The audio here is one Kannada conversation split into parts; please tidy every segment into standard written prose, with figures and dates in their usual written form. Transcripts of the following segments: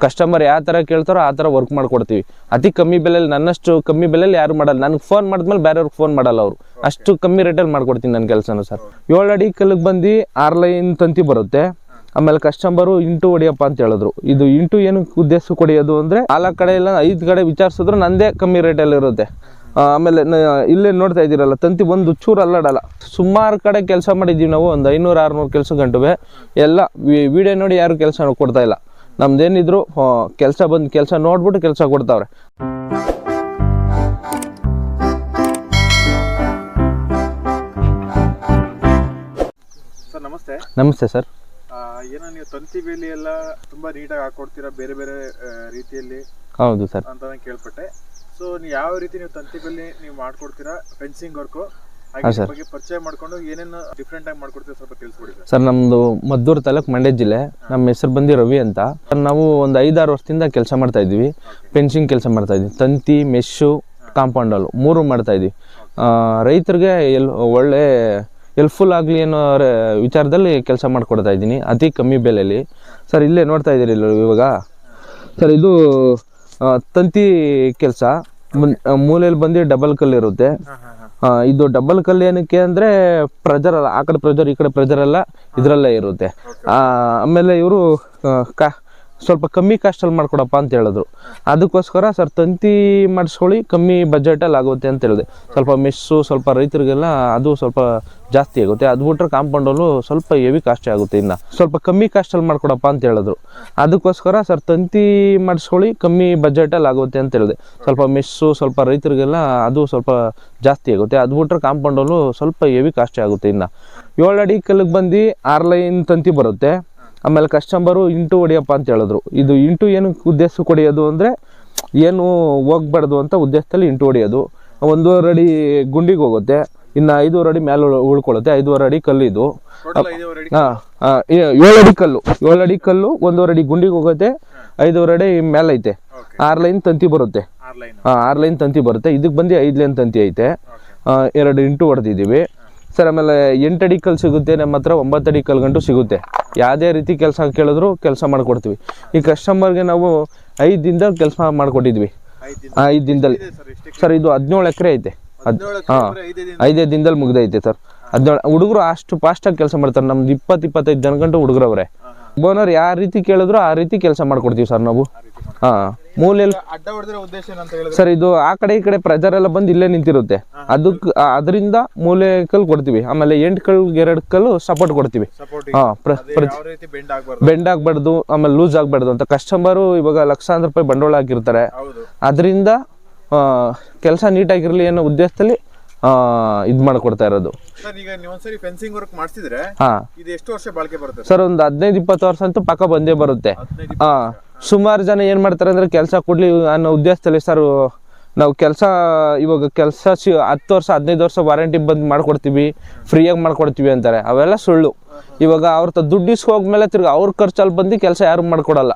ಕಸ್ಟಮರ್ ಯಾವ ಥರ ಕೇಳ್ತಾರೋ ಆ ಥರ ವರ್ಕ್ ಮಾಡ್ಕೊಡ್ತೀವಿ. ಅತಿ ಕಮ್ಮಿ ಬೆಲೆಯಲ್ಲಿ, ನನ್ನಷ್ಟು ಕಮ್ಮಿ ಬೆಲೆಯಲ್ಲಿ ಯಾರು ಮಾಡಲ್ಲ. ನನಗೆ ಫೋನ್ ಮಾಡಿದ್ಮೇಲೆ ಬೇರೆಯವ್ರಿಗೆ ಫೋನ್ ಮಾಡಲ್ಲ ಅವರು. ಅಷ್ಟು ಕಮ್ಮಿ ರೇಟಲ್ಲಿ ಮಾಡ್ಕೊಡ್ತೀನಿ ನನ್ನ ಕೆಲಸನ ಸರ್. 7 ಅಡಿ ಕಲ್ಲಿಗೆ ಬಂದು 6 ಲೈನ್ ತಂತಿ ಬರುತ್ತೆ. ಆಮೇಲೆ ಕಸ್ಟಮರು ಇಂಟು ಹೊಡಿಯಪ್ಪ ಅಂತ ಹೇಳಿದ್ರು. ಇದು ಇಂಟು ಏನು ಉದ್ದೇಶ ಹೊಡಿಯೋದು ಅಂದರೆ 4 ಕಡೆ ಇಲ್ಲ 5 ಕಡೆ ವಿಚಾರಿಸಿದ್ರು ನಂದೇ ಕಮ್ಮಿ ರೇಟಲ್ಲಿ ಇರುತ್ತೆ. ಆಮೇಲೆ ಇಲ್ಲೇ ನೋಡ್ತಾ ಇದ್ದೀರಲ್ಲ, ತಂತಿ ಒಂದು ಚೂರು ಅಲ್ಲಾಡಲ್ಲ. ಸುಮಾರು ಕಡೆ ಕೆಲಸ ಮಾಡಿದ್ದೀವಿ ನಾವು, ಒಂದು 500-600 ಕೆಲಸ ಗಂಟುವೆ. ಎಲ್ಲ ವಿಡಿಯೋ ನೋಡಿ ಯಾರು ಕೆಲಸ ಕೊಡ್ತಾ ಇಲ್ಲ. ನಮ್ದೇನಿದ್ರು ಕೆಲಸ ನೋಡ್ಬಿಟ್ಟು ಕೆಲಸ ಕೊಡ್ತಾವ್ರೆ. ಸರ್ ನಮಸ್ತೆ. ನಮಸ್ತೆ ಸರ್. ಏನೋ ನೀವು ತಂತಿ ಬೇಲಿ ಎಲ್ಲ ತುಂಬಾ ನೀಟಾಗಿ ಹಾಕೊಡ್ತೀರಾ ಬೇರೆ ಬೇರೆ ರೀತಿಯಲ್ಲಿ? ಹೌದು ಸರ್ ಅಂತ ನಾನು ಕೇಳ್ಪಟ್ಟೆ. ಸೊ ನೀವು ಯಾವ ರೀತಿ ನೀವು ತಂತಿ ಬೇಲಿ ನೀವು ಮಾಡ್ಕೊಡ್ತೀರಾ, ಫೆನ್ಸಿಂಗ್ ವರ್ಕು ಬಗ್ಗೆ ಪರಿಚಯ ಮಾಡ್ಕೊಂಡು ಏನೇನು ಡಿಫ್ರೆಂಟ್ ಆಗಿ ಮಾಡ್ಕೊಡ್ತೀರಾ ಸ್ವಲ್ಪ ತಿಳಿಸ್ಕೊಡಿ ಸರ್. ನಮ್ದು ಮದ್ದೂರು ತಾಲೂಕು, ಮಂಡ್ಯ ಜಿಲ್ಲೆ. ನಮ್ಮ ಹೆಸರು ಬಂದು ರವಿ ಅಂತ. ನಾವು ಒಂದು 5-6 ವರ್ಷದಿಂದ ಕೆಲಸ ಮಾಡ್ತಾ ಇದ್ವಿ. ಫೆನ್ಸಿಂಗ್ ಕೆಲಸ ಮಾಡ್ತಾ ಇದ್ವಿ. ತಂತಿ, ಮೆಶ್ಶು, ಕಾಂಪೌಂಡಲ್ಲು 3 ಮಾಡ್ತಾ ಇದ್ವಿ. ರೈತರಿಗೆ ಒಳ್ಳೆ ಹೆಲ್ಪ್ಫುಲ್ ಆಗಲಿ ಅನ್ನೋ ವಿಚಾರದಲ್ಲಿ ಕೆಲಸ ಮಾಡಿಕೊಡ್ತಾ ಇದ್ದೀನಿ ಅತಿ ಕಮ್ಮಿ ಬೆಲೆಯಲ್ಲಿ. ಸರ್ ಇಲ್ಲೇ ನೋಡ್ತಾ ಇದ್ದೀರಿ ಇವಾಗ ಸರ್, ಇದು ತಂತಿ ಕೆಲಸ. ಮೂಲೆಯಲ್ಲಿ ಬಂದು ಡಬಲ್ ಕಲ್ಲು ಇರುತ್ತೆ. ಇದು ಡಬಲ್ ಕಲ್ಲು ಏನಕ್ಕೆ ಅಂದರೆ ಪ್ರೆಜರ್, ಆ ಕಡೆ ಪ್ರೆಜರ್ ಈ ಕಡೆ ಪ್ರೆಜರ್ ಎಲ್ಲ ಇದರಲ್ಲೇ ಇರುತ್ತೆ. ಆಮೇಲೆ ಇವರು ಸ್ವಲ್ಪ ಕಮ್ಮಿ ಕಾಸ್ಟಲ್ಲಿ ಮಾಡ್ಕೊಡಪ್ಪ ಅಂತ ಹೇಳಿದ್ರು. ಅದಕ್ಕೋಸ್ಕರ ಸರ್ ತಂತಿ ಮಾಡಿಸ್ಕೊಳ್ಳಿ, ಕಮ್ಮಿ ಬಜೆಟಲ್ಲಿ ಆಗುತ್ತೆ ಅಂತ ಹೇಳಿದೆ. ಸ್ವಲ್ಪ ಮೆಸ್ಸು, ಸ್ವಲ್ಪ ರೈತರಿಗೆಲ್ಲ ಅದು ಸ್ವಲ್ಪ ಜಾಸ್ತಿ ಆಗುತ್ತೆ. ಅದು ಬಿಟ್ರೆ ಕಾಂಪೌಂಡಲ್ಲೂ ಸ್ವಲ್ಪ ಹೆವಿ ಕಾಸ್ಟ್ಲಿ ಆಗುತ್ತೆ. ಇನ್ನು ಸ್ವಲ್ಪ ಕಮ್ಮಿ ಕಾಸ್ಟಲ್ಲಿ ಮಾಡ್ಕೊಡಪ್ಪ ಅಂತ ಹೇಳಿದ್ರು. ಅದಕ್ಕೋಸ್ಕರ ಸರ್ ತಂತಿ ಮಾಡಿಸ್ಕೊಳ್ಳಿ, ಕಮ್ಮಿ ಬಜೆಟಲ್ಲಿ ಆಗುತ್ತೆ ಅಂತ ಹೇಳಿದೆ. ಸ್ವಲ್ಪ ಮೆಸ್ಸು, ಸ್ವಲ್ಪ ರೈತರಿಗೆಲ್ಲ ಅದು ಸ್ವಲ್ಪ ಜಾಸ್ತಿ ಆಗುತ್ತೆ. ಅದು ಬಿಟ್ರೆ ಕಾಂಪೌಂಡಲ್ಲೂ ಸ್ವಲ್ಪ ಹೆವಿ ಕಾಸ್ಟ್ಲಿ ಆಗುತ್ತೆ. ಇನ್ನು 7 ಅಡಿ ಕಲ್ಲಿಗೆ ಬಂದು 6 ಲೈನ್ ತಂತಿ ಬರುತ್ತೆ. ಆಮೇಲೆ ಕಸ್ಟಮರು ಇಂಟು ಹೊಡಿಯಪ್ಪ ಅಂತ ಹೇಳಿದ್ರು. ಇದು ಇಂಟು ಏನು ಉದ್ದೇಶ ಹೊಡಿಯೋದು ಅಂದರೆ ಏನು ಹೋಗ್ಬಾರ್ದು ಅಂತ ಉದ್ದೇಶದಲ್ಲಿ ಇಂಟು ಹೊಡಿಯೋದು. 1.5 ಅಡಿ ಗುಂಡಿಗೆ ಹೋಗುತ್ತೆ. ಇನ್ನು 5.5 ಅಡಿ ಮೇಲೆ ಉಳ್ಕೊಳ್ಳುತ್ತೆ. 5.5 ಅಡಿ ಕಲ್ಲು ಇದು. 7 ಅಡಿ ಕಲ್ಲು, 7 ಅಡಿ ಕಲ್ಲು 1.5 ಅಡಿ ಗುಂಡಿಗೆ ಹೋಗುತ್ತೆ. 5.5 ಅಡಿ ಮೇಲೆ ಐತೆ. 6 ಲೈನ್ ತಂತಿ ಬರುತ್ತೆ. 6 ಲೈನ್ ತಂತಿ ಬರುತ್ತೆ. ಇದಕ್ಕೆ ಬಂದು 5 ಲೈನ್ ತಂತಿ ಐತೆ. 2 ಇಂಟು ಹೊಡೆದಿದ್ದೀವಿ ಸರ್. ಆಮೇಲೆ 8 ಅಡಿ ಕಲ್ಲು ಸಿಗುತ್ತೆ ನಮ್ಮ ಹತ್ರ. 9 ಅಡಿ ಕಲ್ಲು ಗಂಟು ಸಿಗುತ್ತೆ. ಯಾವುದೇ ರೀತಿ ಕೆಲಸ ಕೇಳಿದ್ರು ಕೆಲಸ ಮಾಡಿಕೊಡ್ತೀವಿ. ಈ ಕಸ್ಟಮರ್ಗೆ ನಾವು 5 ದಿನದಲ್ಲಿ ಕೆಲಸ ಮಾಡಿಕೊಟ್ಟಿದ್ವಿ. 5 ದಿನದಲ್ಲಿ ಸರ್. ಇದು 17 ಎಕರೆ ಐತೆ. 5 ದಿನದಲ್ಲಿ ಮುಗ್ದೈತೆ ಸರ್. 17 ಹುಡುಗರು ಅಷ್ಟು ಫಾಸ್ಟಾಗಿ ಕೆಲಸ ಮಾಡ್ತಾರೆ. ನಮ್ದು 20-25 ಜನ ಗಂಟು ಹುಡುಗರವ್ರೆ. ಓನರ್ ಯಾವ ರೀತಿ ಕೇಳಿದ್ರು ಆ ರೀತಿ ಕೆಲಸ ಮಾಡ್ಕೊಡ್ತೀವಿ ಸರ್ ನಾವು. ಮೂಲೆಯಲ್ಲಿ ಸರ್ ಇದು ಆ ಕಡೆ ಈ ಕಡೆ ಪ್ರೆಜರ್ ಎಲ್ಲ ಬಂದು ಇಲ್ಲೇ ನಿಂತಿರುತ್ತೆ. ಅದರಿಂದ ಮೂಲೆ ಕಲ್ಲು ಕೊಡ್ತೀವಿ. ಆಮೇಲೆ 8 ಕಲ್ಗೆ 2 ಕಲ್ಲು ಸಪೋರ್ಟ್ ಕೊಡ್ತೀವಿ. ಬೆಂಡ್ ಆಗ್ಬಾರ್ದು, ಆಮೇಲೆ ಲೂಸ್ ಆಗ್ಬಾರ್ದು ಅಂತ. ಕಸ್ಟಮರು ಇವಾಗ ಲಕ್ಷಾಂತರ ರೂಪಾಯಿ ಬಂಡವಾಳ ಹಾಕಿರ್ತಾರೆ. ಅದರಿಂದ ಕೆಲಸ ನೀಟಾಗಿರ್ಲಿ ಅನ್ನೋ ಉದ್ದೇಶದಲ್ಲಿ ಇದು ಮಾಡ್ಕೊಡ್ತಾ ಇರೋದು. ಸರ್ ಒಂದು 15-20 ವರ್ಷ ಅಂತೂ ಪಕ್ಕ ಬಂದೇ ಬರುತ್ತೆ. ಸುಮಾರು ಜನ ಏನ್ ಮಾಡ್ತಾರೆ ಅಂದ್ರೆ ಕೆಲಸ ಕೊಡ್ಲಿ ಅನ್ನೋ ಉದ್ದೇಶದಲ್ಲಿ ಸರ್ ನಾವು ಇವಾಗ ಕೆಲಸ 10 ವರ್ಷ 15 ವರ್ಷ ವಾರಂಟಿ ಬಂದು ಮಾಡ್ಕೊಡ್ತೀವಿ, ಫ್ರೀಯಾಗಿ ಮಾಡ್ಕೊಡ್ತೀವಿ ಅಂತಾರೆ. ಅವೆಲ್ಲ ಸುಳ್ಳು. ಇವಾಗ ಅವ್ರ ದುಡ್ಡು ಇಸ್ಕೋಗ್ಮೇಲೆ ತಿರ್ಗಿ ಅವ್ರ ಖರ್ಚಲ್ಲಿ ಬಂದು ಕೆಲಸ ಯಾರು ಮಾಡ್ಕೊಡಲ್ಲ.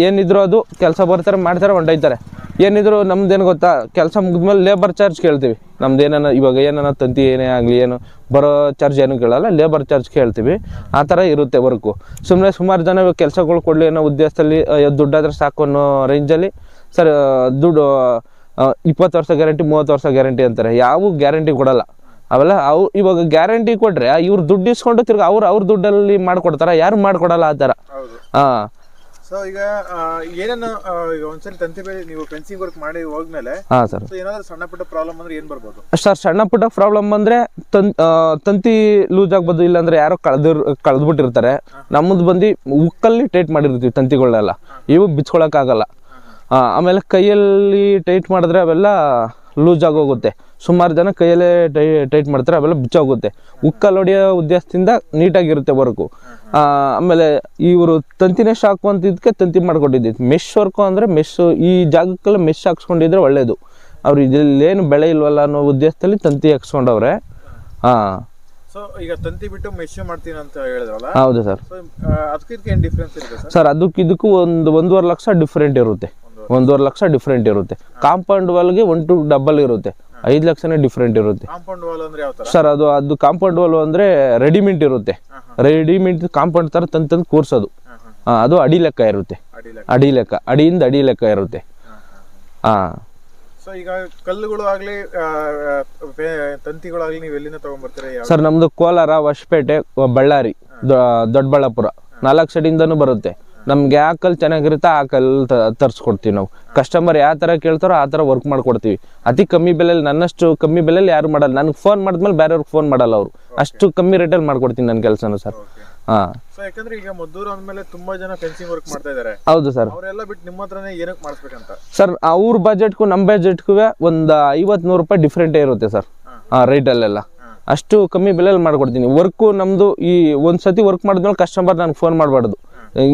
ಏನಿದ್ರು ಅದು ಕೆಲಸ ಬರ್ತಾರೆ, ಮಾಡ್ತಾರೆ, ಹೊಂಟೋಯ್ತಾರೆ. ಏನಿದ್ರು ನಮ್ದೇನು ಗೊತ್ತಾ, ಕೆಲಸ ಮುಗಿದ್ಮೇಲೆ ಲೇಬರ್ ಚಾರ್ಜ್ ಕೇಳ್ತೀವಿ. ನಮ್ದು ಇವಾಗ ಏನಾನ ತಂತಿ ಏನೇ ಆಗಲಿ ಏನು ಬರೋ ಚಾರ್ಜ್ ಏನು ಕೇಳಲ್ಲ, ಲೇಬರ್ ಚಾರ್ಜ್ ಕೇಳ್ತೀವಿ. ಆ ಥರ ಇರುತ್ತೆ ವರ್ಕು. ಸುಮಾರು ಜನ ಕೆಲಸಗಳು ಕೊಡಲಿ ಅನ್ನೋ ಉದ್ದೇಶದಲ್ಲಿ ದುಡ್ಡಾದ್ರೆ ಸಾಕು ಅನ್ನೋ ರೇಂಜಲ್ಲಿ ಸರ್ ದುಡ್ಡು 20 ವರ್ಷ ಗ್ಯಾರಂಟಿ, 30 ವರ್ಷ ಗ್ಯಾರಂಟಿ ಅಂತಾರೆ. ಯಾವ ಗ್ಯಾರಂಟಿ ಕೊಡಲ್ಲ. ಅವೆಲ್ಲ ಇವಾಗ ಗ್ಯಾರಂಟಿ ಕೊಟ್ರೆ ಇವ್ರು ದುಡ್ಡು ಇಸ್ಕೊಂಡು ತಿರ್ಗಿ ಅವ್ರ ದುಡ್ಡಲ್ಲಿ ಮಾಡ್ಕೊಡ್ತಾರ, ಯಾರು ಮಾಡ್ಕೊಡಲ್ಲ ಆ ಥರ. ಸೊ ಈಗ ಏನೇನು ಈಗ ಒಂದ್ಸರಿ ತಂತಿ ಬೇಲಿ ನೀವು ಫೆನ್ಸಿಂಗ್ ವರ್ಕ್ ಮಾಡಿ ಹೋದ್ಮೇಲೆ ಸರ್ ಏನಾದ್ರು ಸಣ್ಣ ಪುಟ್ಟ ಪ್ರಾಬ್ಲಮ್ ಅಂದ್ರೆ ಏನ್ ಬರ್ಬೋದು ಸರ್? ಸಣ್ಣ ಪುಟ್ಟ ಪ್ರಾಬ್ಲಮ್ ಅಂದ್ರೆ ತಂತಿ ಲೂಸ್ ಆಗ್ಬೋದು, ಇಲ್ಲಾಂದ್ರೆ ಯಾರೋ ಕಳೆದ್ಬಿಟ್ಟಿರ್ತಾರೆ. ನಮ್ಮದು ಬಂದು ಉಕ್ಕಲ್ಲಿ ಟೈಟ್ ಮಾಡಿರ್ತೀವಿ ತಂತಿಗಳನ್ನೆಲ್ಲ. ಇವು ಬಿಚ್ಕೊಳಕ್ ಆಗಲ್ಲ. ಆಮೇಲೆ ಕೈಯಲ್ಲಿ ಟೈಟ್ ಮಾಡಿದ್ರೆ ಅವೆಲ್ಲ ಲೂಸ್ ಆಗೋಗುತ್ತೆ. ಸುಮಾರು ಜನ ಕೈಯಲ್ಲೇ ಟೈಟ್ ಮಾಡ್ತಾರೆ, ಅವೆಲ್ಲ ಬಿಚ್ಚೋಗುತ್ತೆ. ಉಕ್ಕಲ್ಲಿ ಹೊಡೆಯೋ ಉದ್ದೇಶದಿಂದ ನೀಟಾಗಿರುತ್ತೆ ವರ್ಕು. ಆಮೇಲೆ ಇವರು ತಂತಿನೇ ಶಾಕು ಅಂತಿದ್ದಕ್ಕೆ ತಂತಿ ಮಾಡ್ಕೊಟ್ಟಿದ್ದೀವಿ. ಮೆಶ್ ವರ್ಕು ಅಂದರೆ ಮೆಶ್ಶು ಈ ಜಾಗಕ್ಕೆಲ್ಲ ಮೆಶ್ ಹಾಕ್ಸ್ಕೊಂಡಿದ್ರೆ ಒಳ್ಳೇದು. ಅವ್ರು ಇಲ್ಲೇನು ಬೆಳೆ ಇಲ್ವಲ್ಲ ಅನ್ನೋ ಉದ್ದೇಶದಲ್ಲಿ ತಂತಿ ಹಾಕ್ಸ್ಕೊಂಡವ್ರೆ. ಸೊ ಈಗ ತಂತಿ ಬಿಟ್ಟು ಮೆಶ್ ಮಾಡ್ತೀನಿ ಅಂತ ಹೇಳಿದ್ರಲ್ಲ? ಹೌದು ಸರ್. ಅದಕ್ಕೆ ಏನು ಡಿಫ್ರೆನ್ಸ್ ಇರುತ್ತೆ ಸರ್? ಇದಕ್ಕೂ 1.5 ಲಕ್ಷ ಡಿಫ್ರೆಂಟ್ ಇರುತ್ತೆ. 1.5 ಲಕ್ಷ ಡಿಫ್ರೆಂಟ್ ಇರುತ್ತೆ. ಕಾಂಪೌಂಡ್ ವಾಲ್ಗೆ 1 to ಡಬಲ್ ಇರುತ್ತೆ. 5 ಲಕ್ಷನೇ ಡಿಫ್ರೆಂಟ್ ಇರುತ್ತೆ. ಕಾಂಪೌಂಡ್ ವಾಲ್ ಅಂದ್ರೆ ಯಾವ ತರ ಸರ್? ಅದು ಕಾಂಪೌಂಡ್ ವಾಲ್ ಅಂದ್ರೆ ರೆಡಿಮೇಡ್ ಇರುತ್ತೆ. ರೆಡಿಮೇಡ್ ಕಾಂಪೌಂಡ್ ತರ ತಂದು ಕೂರ್ಸೋದು. ಅದು ಅಡಿ ಲೆಕ್ಕ ಇರುತ್ತೆ, ಅಡಿ ಲೆಕ್ಕ, ಅಡಿಯಿಂದ ಅಡಿ ಲೆಕ್ಕ ಇರುತ್ತೆ. ಹಾಂ. ಸೊ ಈಗ ಕಲ್ಲುಗಳು ಆಗಲಿ ತಂತಿಗಳಾಗಲಿ ನೀವು ಎಲ್ಲಿಂದ ತೊಗೊಂಬರ್ತೀರಾ? ಸರ್ ನಮ್ಮದು ಕೋಲಾರ, ಹೊಸಪೇಟೆ, ಬಳ್ಳಾರಿ, ದೊಡ್ಡಬಳ್ಳಾಪುರ 4 ಸೈಡಿಂದನೂ ಬರುತ್ತೆ. ನಮ್ಗೆ ಯಾವ ಕಲ್ಲು ಚೆನ್ನಾಗಿರುತ್ತೆ ಆ ಕಲ್ಲು ತರಿಸ್ಕೊಡ್ತೀವಿ ನಾವು. ಕಸ್ಟಮರ್ ಯಾವ ಥರ ಕೇಳ್ತಾರೋ ಆ ಥರ ವರ್ಕ್ ಮಾಡ್ಕೊಡ್ತೀವಿ. ಅತಿ ಕಮ್ಮಿ ಬೆಲೆಯಲ್ಲಿ, ನನ್ನಷ್ಟು ಕಮ್ಮಿ ಬೆಲೆಯಲ್ಲಿ ಯಾರು ಮಾಡಲ್ಲ. ನನಗೆ ಫೋನ್ ಮಾಡಿದ್ಮೇಲೆ ಬೇರೆಯವ್ರಿಗೆ ಫೋನ್ ಮಾಡಲ್ಲ ಅವರು. ಅಷ್ಟು ಕಮ್ಮಿ ರೇಟಲ್ಲಿ ಮಾಡ್ಕೊಡ್ತೀನಿ ನನ್ನ ಕೆಲಸನೂ ಸರ್. ಹಾಂ. ಸೊ ಯಾಕಂದ್ರೆ ಈಗ ಮದ್ದೂರು ಅಂದಮೇಲೆ ತುಂಬಾ ಜನ ಫೆನ್ಸಿಂಗ್ ವರ್ಕ್ ಮಾಡ್ತಾ ಇದ್ದಾರೆ. ಹೌದು ಸರ್. ಅವರೆಲ್ಲ ಬಿಟ್ಟು ನಿಮ್ಮ ಹತ್ರನೇ ಏನಕ್ಕೆ ಮಾಡಿಸ್ಬೇಕಂತ? ಸರ್ ಅವ್ರ ಬಜೆಟ್ಗೂ ನಮ್ಮ ಬಜೆಟ್ಗೂ ಒಂದು 50-100 ರೂಪಾಯಿ ಡಿಫ್ರೆಂಟೇ ಇರುತ್ತೆ ಸರ್ ರೇಟಲ್ಲೆಲ್ಲ. ಅಷ್ಟು ಕಮ್ಮಿ ಬೆಲೆಯಲ್ಲಿ ಮಾಡ್ಕೊಡ್ತೀನಿ. ವರ್ಕು ನಮ್ಮದು ಈ ಒಂದು ಸತಿ ವರ್ಕ್ ಮಾಡಿದ್ಮೇಲೆ ಕಸ್ಟಮರ್ ನನಗೆ ಫೋನ್ ಮಾಡಬಾರ್ದು,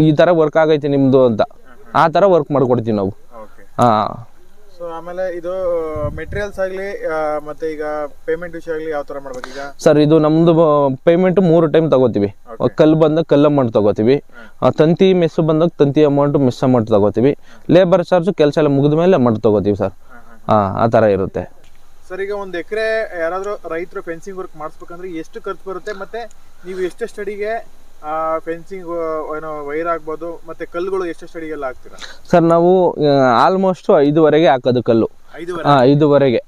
ಈ ಥರ ವರ್ಕ್ ಆಗೈತೆ ನಿಮ್ಮದು ಅಂತ. ಆ ಥರ ವರ್ಕ್ ಮಾಡ್ಕೊಡ್ತೀವಿ ನಾವು. ಹಾಂ. ಸೊ ಆಮೇಲೆ ಇದು ಮೆಟೀರಿಯಲ್ಸ್ ಆಗಲಿ ಮತ್ತೆ ಈಗ ಪೇಮೆಂಟ್ ವಿಷಯ ಆಗಲಿ ಯಾವ ಥರ ಮಾಡ್ಬೇಕು ಈಗ? ಸರ್ ಇದು ನಮ್ಮದು ಪೇಮೆಂಟು 3 ಟೈಮ್ ತಗೋತೀವಿ. ಕಲ್ಲು ಬಂದಾಗ ಕಲ್ಲು ಅಮೌಂಟ್ ತಗೋತೀವಿ, ತಂತಿ ಮೆಸ್ಸು ಬಂದಾಗ ತಂತಿ ಅಮೌಂಟು ಮೆಸ್ ಅಮೌಂಟ್ ತಗೋತೀವಿ, ಲೇಬರ್ ಚಾರ್ಜು ಕೆಲಸ ಎಲ್ಲ ಮುಗಿದ ಮೇಲೆ ಅಮೌಂಟ್ ತಗೋತೀವಿ ಸರ್. ಹಾಂ, ಆ ಥರ ಇರುತ್ತೆ. ಸರ್ ಈಗ ಒಂದು ಎಕರೆ ಯಾರಾದರೂ ರೈತರು ಫೆನ್ಸಿಂಗ್ ವರ್ಕ್ ಮಾಡಿಸ್ಬೇಕಂದ್ರೆ ಎಷ್ಟು ಖರ್ಚು ಬರುತ್ತೆ, ಮತ್ತೆ ನೀವು ಎಷ್ಟು ಅಡಿಗೆ ಫೆನ್ಸಿಂಗ್ ಏನೋ ವೈರ್ ಆಗ್ಬೋದು, ಮತ್ತೆ ಕಲ್ಲುಗಳು ಎಷ್ಟು ಅಡಿಗೆಲ್ಲ ಹಾಕ್ತೀರಾ? ಸರ್ ನಾವು ಆಲ್ಮೋಸ್ಟ್ 5ವರೆಗೆ ಹಾಕೋದು ಕಲ್ಲು. 5ವರೆಗೆ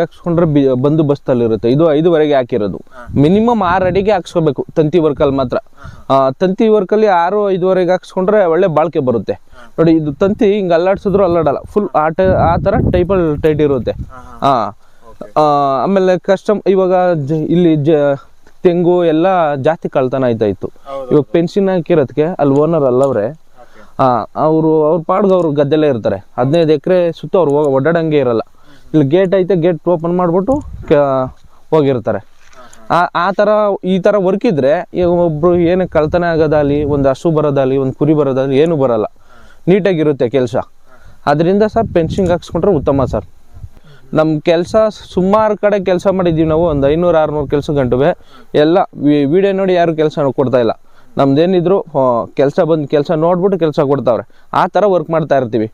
ಹಾಕ್ಸ್ಕೊಂಡ್ರೆ ಬಂದು ಬಸ್ತಲ್ಲಿರುತ್ತೆ. ಇದು 5ವರೆಗೆ ಹಾಕಿರೋದು. ಮಿನಿಮಮ್ 6 ಅಡಿಗೆ ಹಾಕ್ಸ್ಕೋಬೇಕು ತಂತಿ ವರ್ಕಲ್ಲಿ ಮಾತ್ರ. ತಂತಿ ವರ್ಕಲ್ಲಿ 6-5ವರೆಗೆ ಹಾಕ್ಸ್ಕೊಂಡ್ರೆ ಒಳ್ಳೆ ಬಾಳಿಕೆ ಬರುತ್ತೆ. ನೋಡಿ ಇದು ತಂತಿ ಹಿಂಗೆ ಅಲ್ಲಾಡ್ಸಿದ್ರು ಅಲ್ಲಾಡಲ್ಲ, ಫುಲ್ ಆ ಥರ ಟೈಟ್ ಇರುತ್ತೆ. ಹಾಂ. ಆಮೇಲೆ ಇವಾಗ ಇಲ್ಲಿ ತೆಂಗು ಎಲ್ಲ ಜಾಸ್ತಿ ಕಳ್ತನ ಆಯ್ತಾ ಇತ್ತು. ಇವಾಗ ಪೆನ್ಷನ್ ಹಾಕಿರೋದಕ್ಕೆ ಅಲ್ಲಿ ಓನರ್ ಅಲ್ಲವ್ರೆ, ಅವ್ರ ಪಾಡ್ಗೆ ಅವ್ರು ಗದ್ದೆಲ್ಲೇ ಇರ್ತಾರೆ. 15 ಎಕರೆ ಸುತ್ತ ಅವ್ರು ಓಡಾಡಂಗೆ ಇರಲ್ಲ. ಇಲ್ಲಿ ಗೇಟ್ ಐತೆ, ಗೇಟ್ ಓಪನ್ ಮಾಡಿಬಿಟ್ಟು ಹೋಗಿರ್ತಾರೆ. ಆ ಥರ ಈ ಥರ ವರ್ಕ್ ಇದ್ರೆ ಒಬ್ರು ಏನಕ್ಕೆ ಕಳ್ತನ ಆಗೋದಾಗಲಿ, ಒಂದು ಹಸು ಬರೋದಾಗಲಿ, ಒಂದು ಕುರಿ ಬರೋದಾಗಲಿ ಏನೂ ಬರಲ್ಲ, ನೀಟಾಗಿರುತ್ತೆ ಕೆಲಸ. ಅದರಿಂದ ಸರ್ ಫೆನ್ಸಿಂಗ್ ಹಾಕ್ಸ್ಕೊಂಡ್ರೆ ಉತ್ತಮ ಸರ್. ನಮ್ಮ ಕೆಲಸ ಸುಮಾರು ಕಡೆ ಕೆಲಸ ಮಾಡಿದ್ದೀವಿ ನಾವು, ಒಂದು 500-600 ಕೆಲಸ ಗಂಟುವೆ. ಎಲ್ಲ ವಿಡಿಯೋ ನೋಡಿ ಯಾರು ಕೆಲಸ ಕೊಡ್ತಾ ಇಲ್ಲ. ನಮ್ದೇನಿದ್ರು ಕೆಲಸ ನೋಡ್ಬಿಟ್ಟು ಕೆಲಸ ಕೊಡ್ತಾವ್ರೆ. ಆ ಥರ ವರ್ಕ್ ಮಾಡ್ತಾ ಇರ್ತೀವಿ.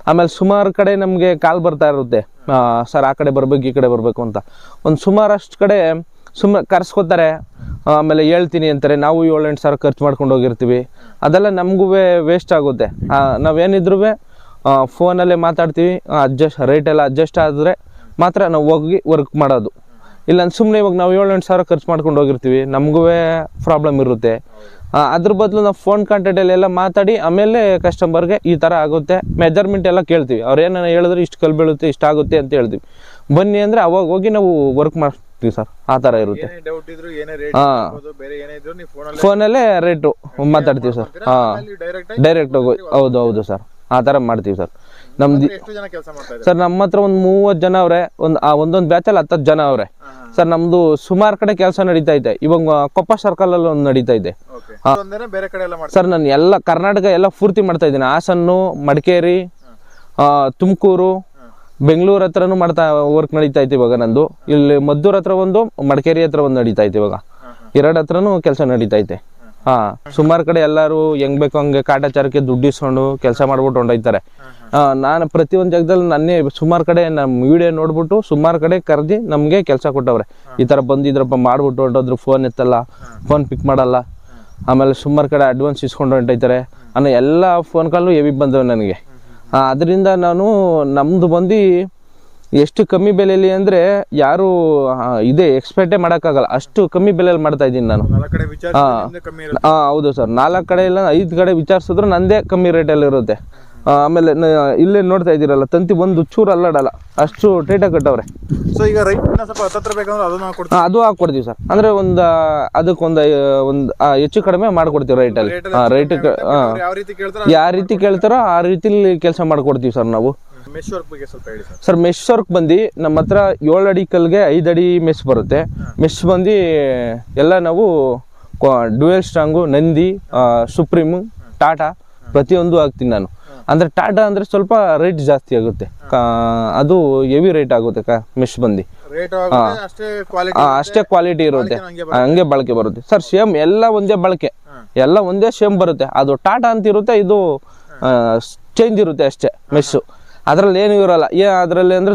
ಆಮೇಲೆ ಸುಮಾರು ಕಡೆ ನಮಗೆ ಕಾಲ್ ಬರ್ತಾ ಇರುತ್ತೆ, ಸರ್ ಆ ಕಡೆ ಬರ್ಬೇಕು, ಈ ಕಡೆ ಬರಬೇಕು ಅಂತ. ಒಂದು ಸುಮಾರಷ್ಟು ಕಡೆ ಸುಮ್ಮನೆ ಕರ್ಸ್ಕೊತಾರೆ, ಆಮೇಲೆ ಹೇಳ್ತೀನಿ ಅಂತಾರೆ. ನಾವು 7-8 ಸಾವಿರ ಖರ್ಚು ಮಾಡ್ಕೊಂಡು ಹೋಗಿರ್ತೀವಿ. ಅದೆಲ್ಲ ನಮಗೂ ವೇಸ್ಟ್ ಆಗುತ್ತೆ. ನಾವೇನಿದ್ರು ಫೋನಲ್ಲೇ ಮಾತಾಡ್ತೀವಿ, ರೇಟೆಲ್ಲ ಅಡ್ಜಸ್ಟ್ ಆದರೆ ಮಾತ್ರ ನಾವು ಹೋಗಿ ವರ್ಕ್ ಮಾಡೋದು. ಇಲ್ಲ ಸುಮ್ಮನೆ ಇವಾಗ ನಾವು 7-8 ಸಾವಿರ ಖರ್ಚು ಮಾಡ್ಕೊಂಡು ಹೋಗಿರ್ತೀವಿ, ನಮಗೂ ಪ್ರಾಬ್ಲಮ್ ಇರುತ್ತೆ. ಅದ್ರ ಬದಲು ನಾವು ಫೋನ್ ಕಾಂಟ್ಯಾಕ್ಟಲ್ಲೆಲ್ಲ ಮಾತಾಡಿ ಆಮೇಲೆ ಕಸ್ಟಮರ್ಗೆ ಈ ಥರ ಆಗುತ್ತೆ ಮೆಜರ್ಮೆಂಟ್ ಎಲ್ಲ ಕೇಳ್ತೀವಿ. ಅವ್ರು ಏನಾರ ಹೇಳಿದ್ರೆ ಇಷ್ಟು ಕಲ್ಲು ಬೀಳುತ್ತೆ, ಇಷ್ಟ ಆಗುತ್ತೆ ಅಂತ ಹೇಳ್ತೀವಿ. ಬನ್ನಿ ಅಂದರೆ ಅವಾಗ ಹೋಗಿ ನಾವು ವರ್ಕ್ ಮಾಡ್ತೀವಿ ಸರ್. ಆ ಥರ ಇರುತ್ತೆ. ಫೋನಲ್ಲೇ ರೇಟು ಮಾತಾಡ್ತೀವಿ ಸರ್. ಹಾಂ, ಡೈರೆಕ್ಟ್ ಹೋಗಿ. ಹೌದು ಸರ್, ಆ ಥರ ಮಾಡ್ತೀವಿ ಸರ್. ನಮ್ದು ಸರ್ ನಮ್ಮ ಹತ್ರ ಒಂದು 30 ಜನ ಅವ್ರೆ. ಒಂದೊಂದು ಬ್ಯಾಚಲ್ಲಿ 10 ಜನ ಅವ್ರೆ ಸರ್. ನಮ್ದು ಸುಮಾರು ಕಡೆ ಕೆಲಸ ನಡೀತಾ ಇದೆ. ಇವಾಗ ಕೊಪ್ಪ ಸರ್ಕಲ್ ಅಲ್ಲಿ ಒಂದು ನಡೀತಾ ಇದೆ ಸರ್. ನಾನು ಎಲ್ಲ ಕರ್ನಾಟಕ ಎಲ್ಲ ಪೂರ್ತಿ ಮಾಡ್ತಾ ಇದ್ದೀನಿ. ಹಾಸನ್ನು, ಮಡಿಕೇರಿ, ತುಮಕೂರು, ಬೆಂಗಳೂರು ಹತ್ರನೂ ವರ್ಕ್ ನಡೀತಾ ಐತೆ ಇವಾಗ ನಂದು. ಇಲ್ಲಿ ಮದ್ದೂರ್ ಹತ್ರ ಒಂದು, ಮಡಿಕೇರಿ ಹತ್ರ ಒಂದು ನಡೀತಾ ಐತೆ ಇವಾಗ. 2 ಹತ್ರನೂ ಕೆಲಸ ನಡೀತಾ ಐತೆ. ಹಾಂ, ಸುಮಾರು ಕಡೆ ಎಲ್ಲರೂ ಹೆಂಗ್ ಬೇಕೋ ಹಂಗೆ ಕಾಟಾಚಾರಕ್ಕೆ ದುಡ್ಡು ಇಸ್ಕೊಂಡು ಕೆಲಸ ಮಾಡ್ಬಿಟ್ಟು ಹೊಂಟೋಯ್ತಾರೆ. ನಾನು ಪ್ರತಿಯೊಂದು ಜಾಗದಲ್ಲಿ ನನ್ನೇ ಸುಮಾರು ಕಡೆ ನಮ್ಮ ವಿಡಿಯೋ ನೋಡ್ಬಿಟ್ಟು ಸುಮಾರು ಕಡೆ ಕರೆದಿ ನಮಗೆ ಕೆಲಸ ಕೊಟ್ಟವ್ರೆ. ಈ ಥರ ಬಂದಿದ್ರಪ್ಪ ಮಾಡ್ಬಿಟ್ಟು ಹೊಂಟೋದ್ರು, ಫೋನ್ ಎತ್ತಲ್ಲ, ಫೋನ್ ಪಿಕ್ ಮಾಡಲ್ಲ. ಆಮೇಲೆ ಸುಮಾರು ಕಡೆ ಅಡ್ವಾನ್ಸ್ ಇಸ್ಕೊಂಡು ಹೊಂಟೋಯ್ತಾರೆ ಅನ್ನೋ ಎಲ್ಲ ಫೋನ್ ಕಾಲು ಹೆವಿ ಬಂದವೆ ನನಗೆ. ಅದರಿಂದ ನಾನು ನಮ್ಮದು ಬಂದು ಎಷ್ಟು ಕಮ್ಮಿ ಬೆಲೆಯಲ್ಲಿ ಅಂದರೆ ಯಾರು ಎಕ್ಸ್ಪೆಕ್ಟೇ ಮಾಡೋಕ್ಕಾಗಲ್ಲ, ಅಷ್ಟು ಕಮ್ಮಿ ಬೆಲೆಯಲ್ಲಿ ಮಾಡ್ತಾ ಇದ್ದೀನಿ ನಾನು. ಹೌದು ಸರ್. 4 ಕಡೆ ಇಲ್ಲ 5 ಕಡೆ ವಿಚಾರಿಸಿದ್ರು ನಂದೇ ಕಮ್ಮಿ ರೇಟಲ್ಲಿ ಇರುತ್ತೆ. ಆಮೇಲೆ ಇಲ್ಲೇ ನೋಡ್ತಾ ಇದ್ದೀರಲ್ಲ, ತಂತಿ ಒಂದು ಚೂರು ಅಲ್ಲಾಡಲ್ಲ, ಅಷ್ಟು ಟೈಟಾಗಿ ಕಟ್ಟವ್ರೆ. ಸೊ ಈಗ ರೈತನ ಸ್ವಲ್ಪ ಹತ್ತಿರ ಬೇಕಂದ್ರೆ ಅದು ಹಾಕ್ಕೊಡ್ತೀವಿ ಸರ್. ಅಂದರೆ ಅದಕ್ಕೊಂದು ಹೆಚ್ಚು ಕಡಿಮೆ ಮಾಡ್ಕೊಡ್ತೀವಿ ರೈಟಲ್ಲಿ. ರೈಟ್ ಯಾವ ರೀತಿ ಕೇಳ್ತಾರೋ ಆ ರೀತಿಲಿ ಕೆಲಸ ಮಾಡ್ಕೊಡ್ತೀವಿ ಸರ್ ನಾವು. ಮೆಶ್ ವರ್ಕ್ ಬಗ್ಗೆ ಸ್ವಲ್ಪ ಹೇಳಿ ಸರ್. ಮೆಶ್ ವರ್ಕ್ ಬಂದು ನಮ್ಮ ಹತ್ರ 7 ಅಡಿ ಕಲ್ಗೆ 5 ಅಡಿ ಮೆಶ್ ಬರುತ್ತೆ. ಮೆಶ್ ಬಂದು ಎಲ್ಲ ನಾವು dual strong, Nandi, supreme, Tata ಪ್ರತಿಯೊಂದು ಹಾಕ್ತೀನಿ ನಾನು. ಅಂದರೆ ಟಾಟಾ ಅಂದರೆ ಸ್ವಲ್ಪ ರೇಟ್ ಜಾಸ್ತಿ ಆಗುತ್ತೆ, ಅದು ಹೆವಿ ರೇಟ್ ಆಗುತ್ತೆ ಮೆಶ್ ಬಂದು. ಅಷ್ಟೇ ಕ್ವಾಲಿಟಿ ಇರುತ್ತೆ, ಹಂಗೆ ಬಳಕೆ ಬರುತ್ತೆ ಸರ್. ಸೇಮ್ ಎಲ್ಲ ಒಂದೇ ಬಳಕೆ, ಎಲ್ಲ ಒಂದೇ ಸೇಮ್ ಬರುತ್ತೆ. ಅದು ಟಾಟಾ ಅಂತ ಇರುತ್ತೆ, ಇದು ಚೇಂಜ್ ಇರುತ್ತೆ ಅಷ್ಟೇ ಮೆಶ್ಶು. ಅದ್ರಲ್ಲಿ ಏನು ಇರೋಲ್ಲ. ಅದರಲ್ಲಿ ಅಂದರೆ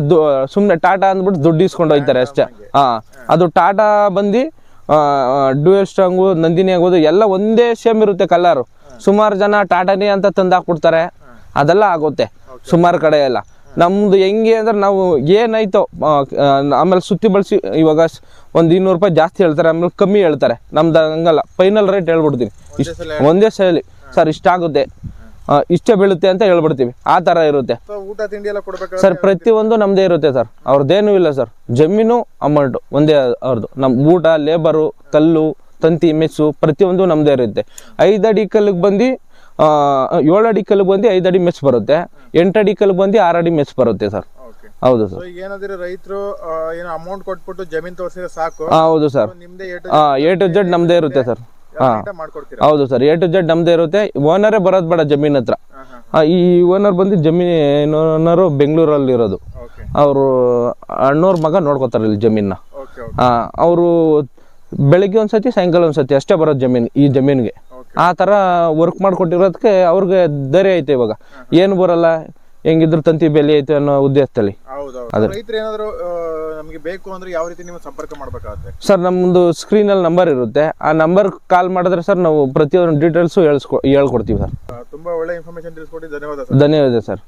ಸುಮ್ಮನೆ ಟಾಟಾ ಅಂದ್ಬಿಟ್ಟು ದುಡ್ಡು ಇಸ್ಕೊಂಡು ಹೋಗ್ತಾರೆ ಅಷ್ಟೇ. ಅದು ಟಾಟಾ ಬಂದು ಡ್ಯುಯಲ್ ಸ್ಟ್ರಾಂಗು, ನಂದಿನಿ ಆಗೋದು ಎಲ್ಲ ಒಂದೇ ಸೇಮ್ ಇರುತ್ತೆ ಕಲರು. ಸುಮಾರು ಜನ ಟಾಟಾನಿ ಅಂತ ತಂದಾಕ್ಬಿಡ್ತಾರೆ, ಅದೆಲ್ಲ ಆಗುತ್ತೆ ಸುಮಾರು ಕಡೆ ಎಲ್ಲ. ನಮ್ದು ಹೆಂಗೆ ಅಂದ್ರೆ ನಾವು ಏನಾಯ್ತೋ ಆಮೇಲೆ ಸುತ್ತಿ ಬಳಸಿ ಇವಾಗ ಒಂದು 200 ರೂಪಾಯಿ ಜಾಸ್ತಿ ಹೇಳ್ತಾರೆ, ಆಮೇಲೆ ಕಮ್ಮಿ ಹೇಳ್ತಾರೆ. ನಮ್ದು ಹಂಗಲ್ಲ, ಫೈನಲ್ ರೇಟ್ ಹೇಳ್ಬಿಡ್ತೀನಿ, ಒಂದೇ ಸಲ ಸರ್ ಇಷ್ಟಾಗುತ್ತೆ, ಇಷ್ಟೇ ಬೀಳುತ್ತೆ ಅಂತ ಹೇಳ್ಬಿಡ್ತೀವಿ. ಆ ಥರ ಇರುತ್ತೆ ಊಟ ತಿಂಡಿ ಎಲ್ಲ ಕೊಡ್ಬೇಕು ಸರ್. ಪ್ರತಿಯೊಂದು ನಮ್ಮದೇ ಇರುತ್ತೆ ಸರ್, ಅವ್ರದ್ದೇನೂ ಇಲ್ಲ ಸರ್. ಜಮೀನು ಅಮೌಂಟು ಒಂದೇ ಅವ್ರದ್ದು. ನಮ್ಮ ಊಟ, ಲೇಬರು, ಕಲ್ಲು, ತಂತಿ, ಮೆಸ್ಸು ಪ್ರತಿಯೊಂದು ನಮ್ಮದೇ ಇರುತ್ತೆ. 5 ಅಡಿ ಕಲ್ಲಿಗೆ ಬಂದು 7 ಅಡಿ ಕಲ್ಲಿಗೆ ಬಂದು 5 ಅಡಿ ಮೆಸ್ ಬರುತ್ತೆ, 8 ಅಡಿ ಕಲ್ಲಿಗೆ ಬಂದು 6 ಅಡಿ ಮೆಸ್ ಬರುತ್ತೆ ಸರ್. ಹೌದು ಸರ್. ಈಗ ಏನಾದ್ರೆ ರೈತರು ಏನೋ ಅಮೌಂಟ್ ಕೊಟ್ಬಿಟ್ಟು ಜಮೀನ್ ತೋರಿಸಿದ್ರೆ ಸಾಕು. ಹೌದು ಸರ್, ನಿಮ್ದೇ A to Z ನಮ್ಮದೇ ಇರುತ್ತೆ ಸರ್. ಹೌದು ಸರ್, A to Z ನಮ್ಮದೇ ಇರುತ್ತೆ. ಓನರೇ ಬರೋದು ಬೇಡ ಜಮೀನ್ ಹತ್ರ. ಈ ಓನರ್ ಬಂದು ಜಮೀನರು ಬೆಂಗಳೂರಲ್ಲಿ ಇರೋದು. ಅವರು ಅಣ್ಣವ್ರ ಮಗ ನೋಡ್ಕೋತಾರೆ ಇಲ್ಲಿ ಜಮೀನ. ಅವರು ಬೆಳಿಗ್ಗೆ ಒಂದ್ಸತಿ ಸಾಯಂಕಾಲ ಒಂದ್ಸತಿ ಅಷ್ಟೇ ಬರೋದು ಜಮೀನು, ಈ ಜಮೀನಿಗೆ. ಆ ಥರ ವರ್ಕ್ ಮಾಡಿಕೊಟ್ಟಿರೋದಕ್ಕೆ ಅವ್ರಿಗೆ ಧೈರ್ಯ ಐತೆ. ಇವಾಗ ಏನು ಬರಲ್ಲ, ಹೆಂಗಿದ್ರು ತಂತಿ ಬೆಲೆ ಐತೆ ಅನ್ನೋ ಉದ್ದೇಶದಲ್ಲಿ. ರೈತರು ಏನಾದ್ರು ನಮಗೆ ಬೇಕು ಅಂದ್ರೆ ಯಾವ ರೀತಿ ನೀವು ಸಂಪರ್ಕ ಮಾಡಬೇಕಾಗುತ್ತೆ ಸರ್? ನಮ್ಮದು ಸ್ಕ್ರೀನಲ್ಲಿ ನಂಬರ್ ಇರುತ್ತೆ, ಆ ನಂಬರ್ ಕಾಲ್ ಮಾಡಿದ್ರೆ ಸರ್ ನಾವು ಪ್ರತಿಯೊಂದು ಡೀಟೇಲ್ಸು ಹೇಳ್ಕೊಡ್ತೀವಿ ಸರ್. ತುಂಬಾ ಒಳ್ಳೆ ಇನ್ಫಾರ್ಮೇಶನ್ ತಿಳಿಸ್ಕೊಡಿ. ಧನ್ಯವಾದ ಧನ್ಯವಾದ ಸರ್.